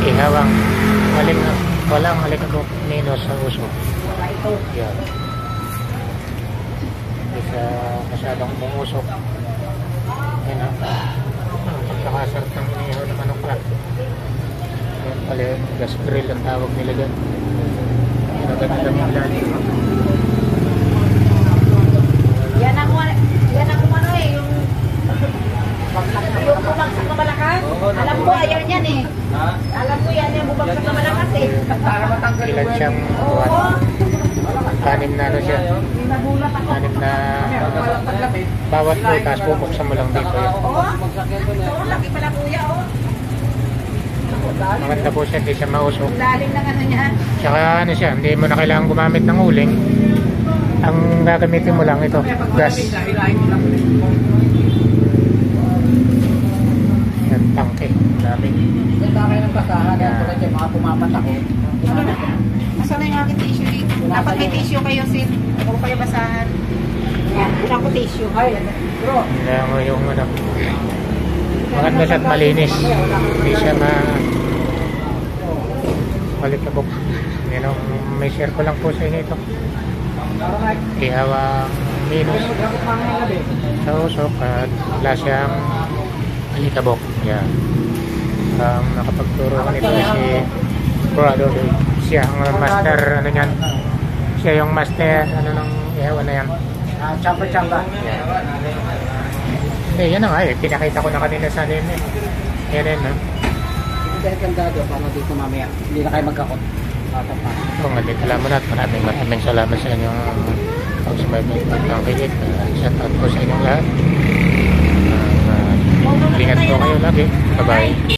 ihawang walang alikabok minus sa uso. Yan. Hindi siya masyadong pumusok. Yan ang pagkakasarap ng inihaw na manok lang. Yan pala yung gas grill ang tawag nila dyan. Yan ang ganda ng lalim. Yan ang umano eh, yung bubagsak na malakas. Alam ko, ayaw niyan eh. Alam ko yan yung bubagsak na malakas eh. Ilan siyang tanim na ano siya. Tanim na bawat butas, bubuksan mo lang dito yan. Laki pala kuya oh. Maganda po siya, hindi siya mausok. Lalim ng ano niya. Tsaka ano siya, hindi mo na kailangan gumamit ng uling. Ang gagamitin mo lang ito, gas. Yan, tangke. Dami. Ganda kayo ng basahan. Yan tulad yung mga pumapatak eh. Nasaan na yung aking tissue dito? Dapat may tissue kayo, Sid. Huwag kayo basahan. Yan, wala ko tissue. Bro. Kailangan mo yung ano. Maganda siya at malinis. Hindi siya malikabok. Yan ang may share ko lang po sa inyo ito. Ihawang minus sa usok at wala siyang alikabok. Yan. Ang nakapagturo ko nito si Brado. Siya ang master ano yan. Siya yung master ano ng ihawan na yan. Chamba. Yan. Eh, yan na nga eh. Pinakita ko na kanina sa anin eh. Yan eh, no? Dahil kandado, paano dito mamaya? Hindi na kayo magkakot. Kung alam mo na at maraming salamat sa inyong pag-subscribe ng kigit. Shout out po sa inyong lahat. Ingat po kayo lagi. Bye-bye.